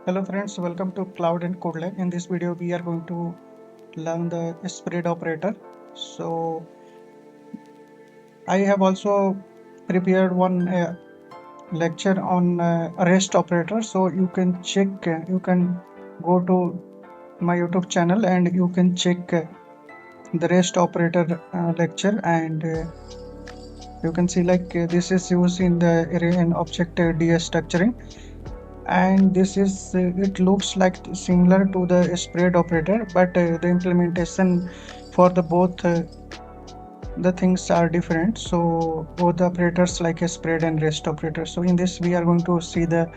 Hello friends, welcome to Cloud and Code Lab. In this video, we are going to learn the spread operator. So I have also prepared one lecture on REST operator. So you can check, you can go to my YouTube channel and you can check the REST operator lecture, and you can see this is used in the array and object DS structuring. And this is it looks like similar to the spread operator, but the implementation for the both the things are different. So both the operators like a spread and rest operator. So in this we are going to see the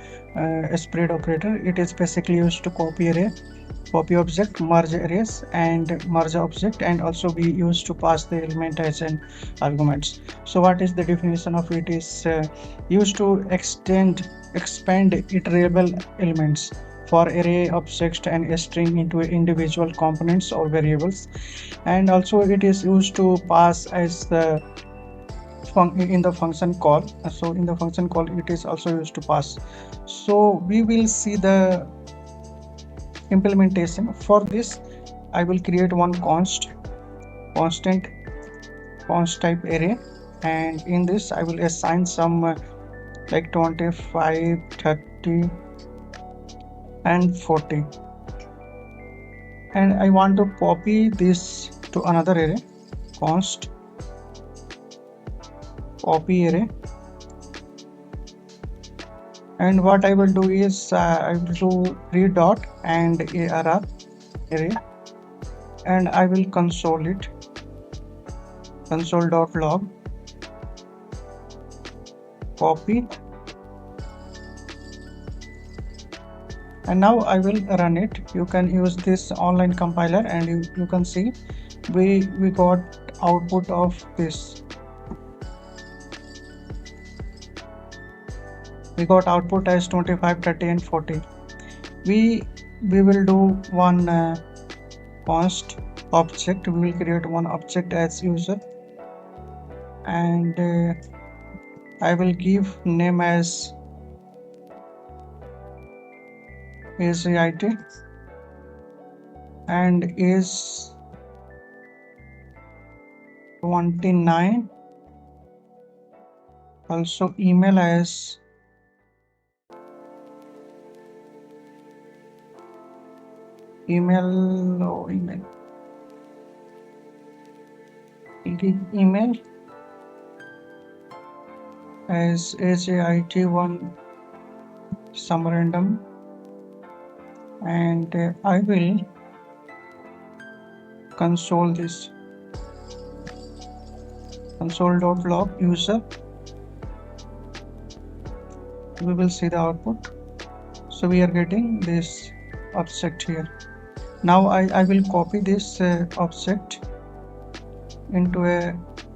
spread operator. It is basically used to copy array, copy object, merge arrays and merge object, and also we use to pass the element as an arguments. So what is the definition of it? Is used to expand iterable elements for array object and a string into individual components or variables, and also it is used to pass as the in the function call. So in the function call it is also used to pass. So we will see the implementation. For this I will create one constant const type array, and in this I will assign some like 25, 30 and 40, and I want to copy this to another array, const copy array. And what I will do is I will do read dot and arr array, and I will console it, console.log copy, and now I will run it. You can use this online compiler and you can see we got output of this. We got output as 25, 30 and 40. We will do one const object. We will create one object as user, and I will give name as Ajit and is 29. Also email as email as Ajit1 some random, and I will console this, console.log user. We will see the output. So we are getting this object here. Now I will copy this object into a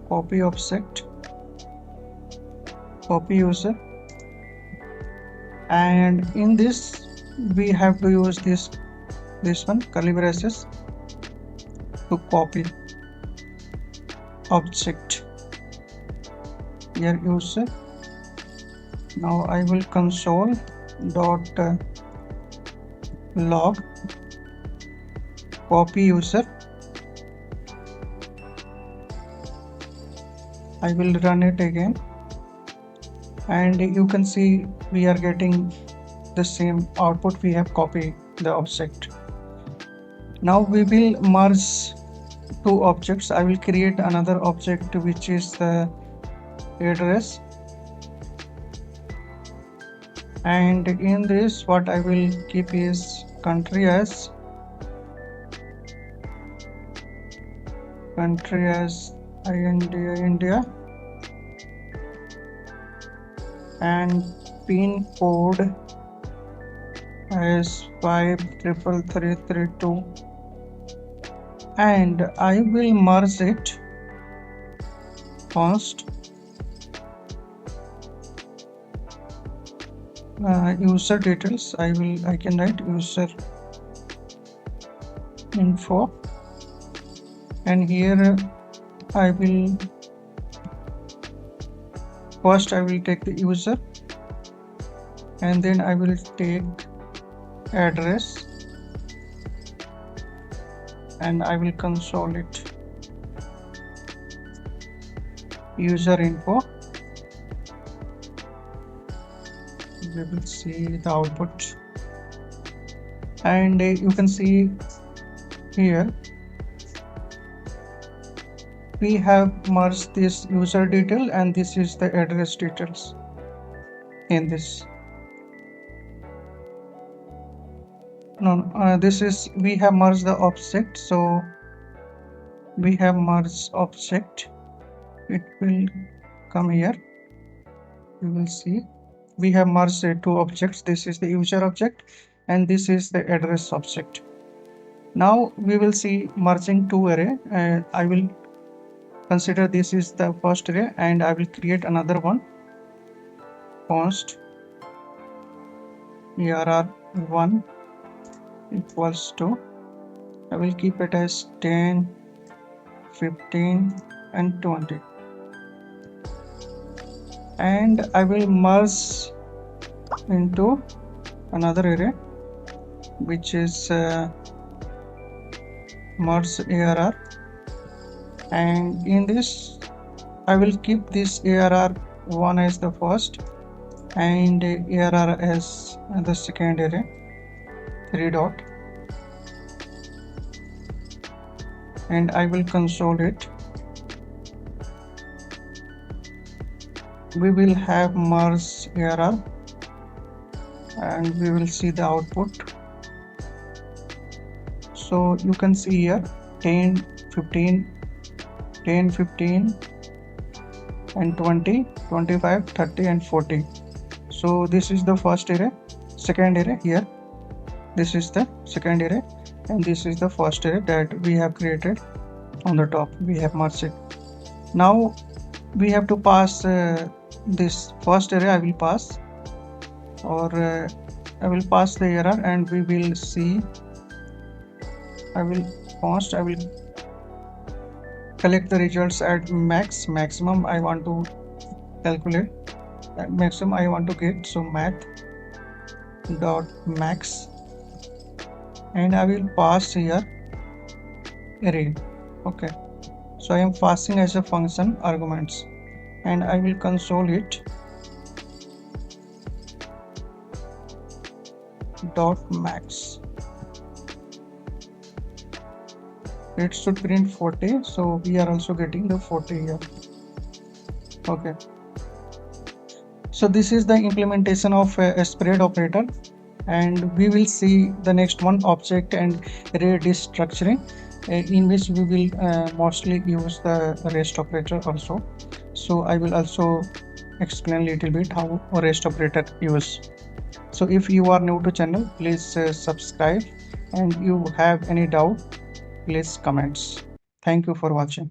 copy object, copy user, and in this we have to use this one curly braces to copy object here user. Now I will console dot log copy user. I will run it again, and you can see we are getting the same output. We have copied the object. Now we will merge two objects. I will create another object which is the address, and in this what I will keep is country as India, and pin code as 53332, and I will merge it const user details. I can write user info, and here I will first take the user, and then I will take address, and I will console it user info. We will see the output, and you can see here we have merged this user detail and this is the address details in this. This is, we have merged the object, so we have merged object. It will come here. You will see we have merged two objects. This is the user object and this is the address object. Now we will see merging two array, and I will consider this is the first array and I will create another one. Const err1 equals to, I will keep it as 10, 15 and 20, and I will merge into another array which is merge arr, and in this I will keep this arr1 as the first and arr as the second array, 3 dot, and I will console it. We will have merge arr and we will see the output. So you can see here 10, 15, 10, 15 and 20, 25, 30 and 40. So this is the first array, second array here. This is the second array and this is the first array that we have created on the top. We have merged it. Now we have to pass this first array. I will pass, or I will pass the error and we will see. I will collect the results at maximum I want to calculate, at maximum I want to get. So math dot max, and I will pass here array. Okay, so I am passing as a function arguments and I will console it dot max. It should print 40, so we are also getting the 40 here. Okay, so this is the implementation of a spread operator, and we will see the next one, object and array destructuring, in which we will mostly use the REST operator also. So I will also explain a little bit how a REST operator use. So if you are new to channel, please subscribe, and you have any doubt, please comments. Thank you for watching.